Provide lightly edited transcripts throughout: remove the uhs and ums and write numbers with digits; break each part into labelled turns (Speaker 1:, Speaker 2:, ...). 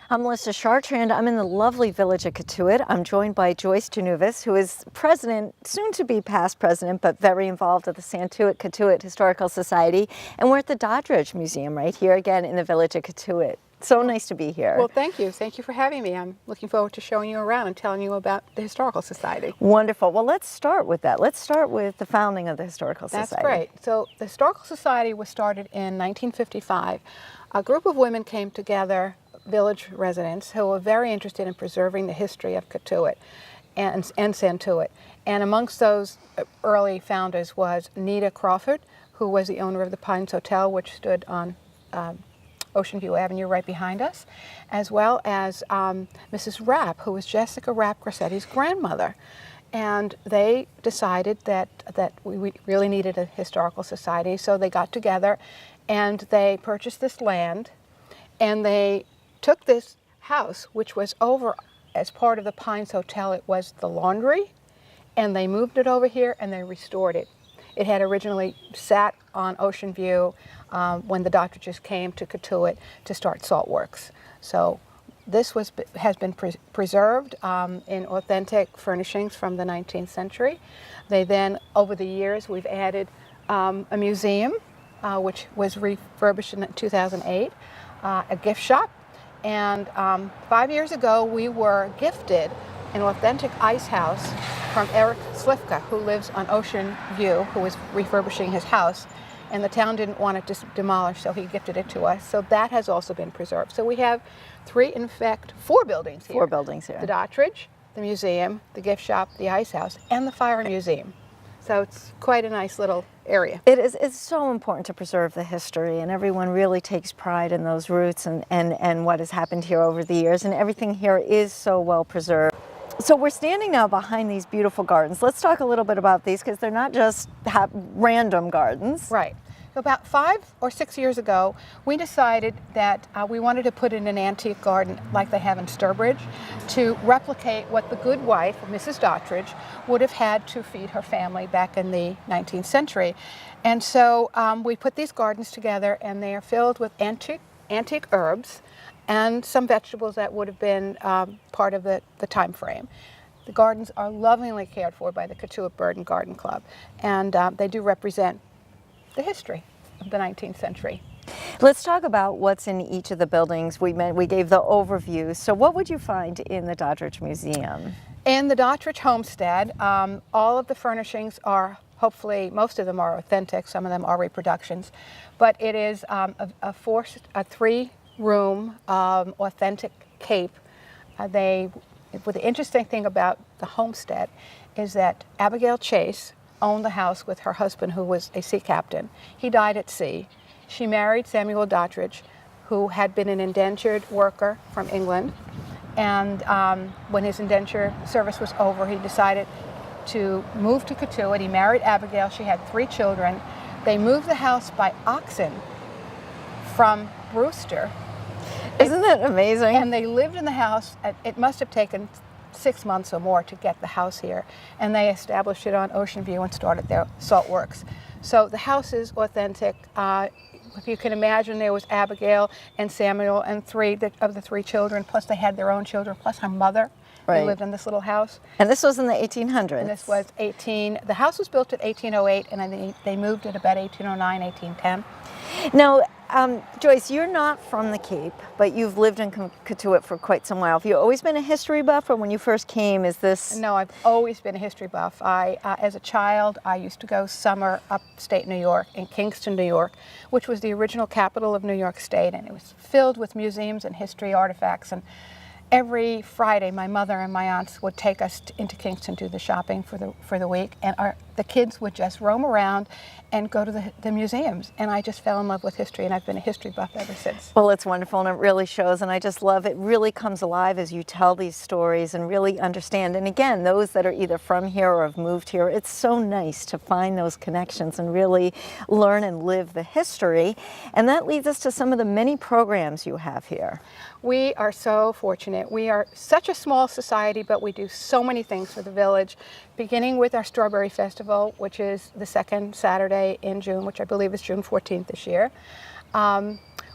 Speaker 1: I'm Melissa Chartrand. I'm in the lovely village of Cotuit. I'm joined by Joyce Januvis, who is president, soon to be past president, but very involved at the Santuit Cotuit Historical Society. And we're at the Doddridge Museum right here again in the village of Cotuit. So nice to be here.
Speaker 2: Well, thank you. Thank you for having me. I'm looking forward to showing you around and telling you about the Historical Society.
Speaker 1: Wonderful. Well, let's start with that. Let's start with the founding of the Historical Society.
Speaker 2: That's great. So the Historical Society was started in 1955. A group of women came together, village residents, who were very interested in preserving the history of Cotuit and Santuit. And amongst those early founders was Nita Crawford, who was the owner of the Pines Hotel, which stood on Ocean View Avenue right behind us, as well as Mrs. Rapp, who was Jessica Rapp Grassetti's grandmother. And they decided that we really needed a historical society, so they got together and they purchased this land, and they took this house, which was over as part of the Pines Hotel. It was the laundry, and they moved it over here and they restored it. It had originally sat on Ocean View when the Doddridges came to Cotuit to start salt works. So this has been preserved in authentic furnishings from the 19th century. They then, over the years, we've added a museum, which was refurbished in 2008, a gift shop, and 5 years ago we were gifted an authentic ice house from Eric Slifka, who lives on Ocean View, who was refurbishing his house, and the town didn't want it demolished, so he gifted it to us. So that has also been preserved. So we have four buildings here.
Speaker 1: Four buildings here.
Speaker 2: The Doddridge, the museum, the gift shop, the ice house, and the fire museum. So it's quite a nice little area.
Speaker 1: It's so important to preserve the history, and everyone really takes pride in those roots and what has happened here over the years, and everything here is so well preserved. So we're standing now behind these beautiful gardens. Let's talk a little bit about these, because they're not just random gardens.
Speaker 2: Right. So about 5 or 6 years ago, we decided that we wanted to put in an antique garden like they have in Sturbridge to replicate what the good wife, Mrs. Doddridge, would have had to feed her family back in the 19th century. And so we put these gardens together, and they are filled with antique herbs and some vegetables that would have been part of the time frame. The gardens are lovingly cared for by the Cotuit Bird and Garden Club, and they do represent the history of the 19th century.
Speaker 1: Let's talk about what's in each of the buildings. We gave the overview. So what would you find in the Doddridge Museum?
Speaker 2: In the Doddridge homestead, all of the furnishings are, hopefully most of them are authentic, some of them are reproductions, but it is a three-room authentic cape. The interesting thing about the homestead is that Abigail Chase owned the house with her husband, who was a sea captain. He died at sea. She married Samuel Doddridge, who had been an indentured worker from England, and when his indenture service was over, he decided to move to Cotuit. He married Abigail. She had 3 children. They moved the house by oxen from Brewster.
Speaker 1: Isn't that amazing?
Speaker 2: And they lived in the house. It must have taken 6 months or more to get the house here, and they established it on Ocean View and started their salt works. So the house is authentic. If you can imagine, there was Abigail and Samuel and 3 of the 3 children, plus they had their own children, plus her mother.
Speaker 1: Right.
Speaker 2: They lived in this little house.
Speaker 1: And this was in the 1800s?
Speaker 2: And this was the house was built at 1808, and then they moved at about 1809, 1810.
Speaker 1: Now, Joyce, you're not from the Cape, but you've lived in Cotuit for quite some while. Have you always been a history buff, or when you first came, is this?
Speaker 2: No, I've always been a history buff. As a child, I used to go summer upstate New York, in Kingston, New York, which was the original capital of New York State, and it was filled with museums and history artifacts. And every Friday, my mother and my aunts would take us into Kingston to do the shopping for the week, and the kids would just roam around and go to the museums. And I just fell in love with history, and I've been a history buff ever since.
Speaker 1: Well, it's wonderful, and it really shows, and I just love it. It really comes alive as you tell these stories and really understand. And again, those that are either from here or have moved here, it's so nice to find those connections and really learn and live the history. And that leads us to some of the many programs you have here.
Speaker 2: We are so fortunate. We are such a small society, but we do so many things for the village, beginning with our Strawberry Festival, which is the second Saturday in June, which I believe is June 14th this year.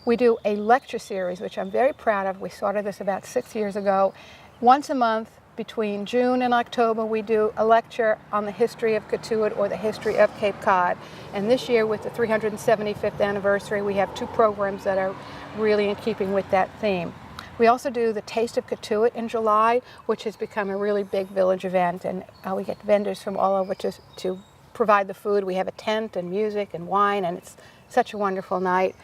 Speaker 2: We do a lecture series, which I'm very proud of. We started this about 6 years ago. Once a month between June and October, we do a lecture on the history of Cotuit or the history of Cape Cod. And this year, with the 375th anniversary, we have 2 programs that are really in keeping with that theme. We also do the Taste of Cotuit in July, which has become a really big village event, and we get vendors from all over to provide the food. We have a tent and music and wine, and it's such a wonderful night.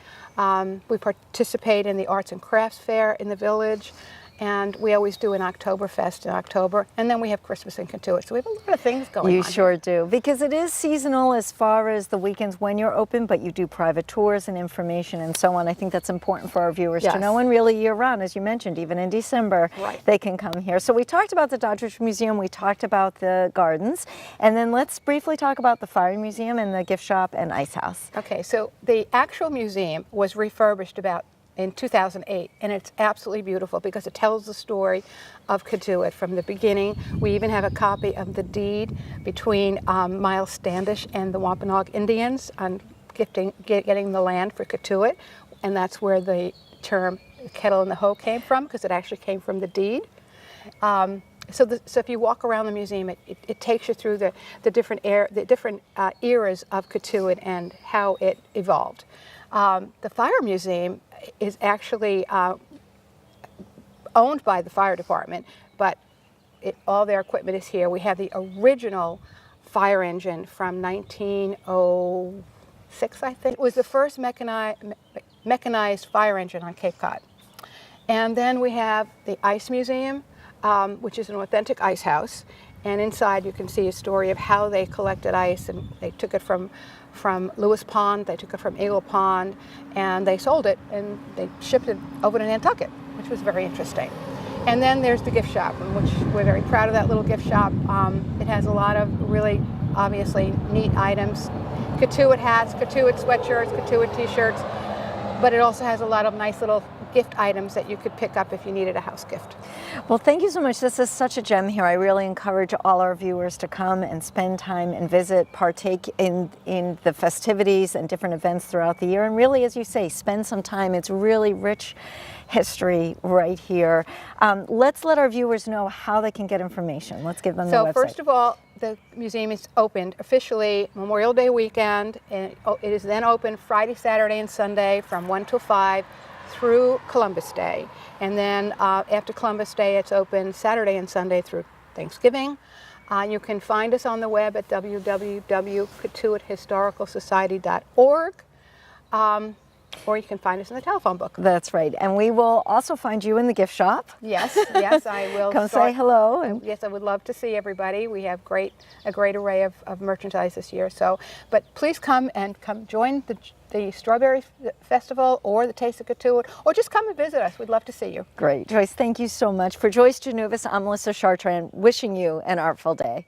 Speaker 2: We participate in the Arts and Crafts Fair in the village, and we always do an Oktoberfest in October, and then we have Christmas in Cotuit. So we have a lot of things going on.
Speaker 1: You sure do, because it is seasonal as far as the weekends when you're open, but you do private tours and information and so on. I think that's important for our viewers to know, and really year-round, as you mentioned, even in December, they can come here. So we talked about the Dodgers Museum, we talked about the gardens, and then let's briefly talk about the Fire Museum and the gift shop and ice house.
Speaker 2: Okay, so the actual museum was refurbished in 2008, and it's absolutely beautiful because it tells the story of Cotuit from the beginning. We even have a copy of the deed between Miles Standish and the Wampanoag Indians on getting the land for Cotuit, and that's where the term kettle in the hoe came from, because it actually came from the deed. So if you walk around the museum, it takes you through the different eras of Cotuit and how it evolved. The Fire Museum is actually owned by the fire department, but all their equipment is here. We have the original fire engine from 1906, I think. It was the first mechanized fire engine on Cape Cod. And then we have the Ice Museum, which is an authentic ice house. And inside you can see a story of how they collected ice, and they took it from Lewis Pond, they took it from Eagle Pond, and they sold it, and they shipped it over to Nantucket, which was very interesting. And then there's the gift shop, which we're very proud of that little gift shop. It has a lot of really, obviously, neat items. Cotuit hats, Cotuit sweatshirts, Cotuit t-shirts, but it also has a lot of nice little gift items that you could pick up if you needed a house gift.
Speaker 1: Well, thank you so much. This is such a gem here. I really encourage all our viewers to come and spend time and visit, partake in the festivities and different events throughout the year. And really, as you say, spend some time. It's really rich history right here. Let's let our viewers know how they can get information. Let's give them the website.
Speaker 2: So first of all, the museum is opened officially Memorial Day weekend, and it is then open Friday, Saturday, and Sunday from 1 till 5 through Columbus Day. And then after Columbus Day, it's open Saturday and Sunday through Thanksgiving. You can find us on the web at www.cotuithistoricalsociety.org. Or you can find us in the telephone book.
Speaker 1: That's right. And we will also find you in the gift shop.
Speaker 2: Yes, I will.
Speaker 1: Come say hello.
Speaker 2: Yes, I would love to see everybody. We have a great array of merchandise this year. So, but please come join the Strawberry Festival or the Taste of Cotuit, or just come and visit us. We'd love to see you.
Speaker 1: Great. Joyce, thank you so much. For Joyce Januvis, I'm Melissa Chartrand, wishing you an artful day.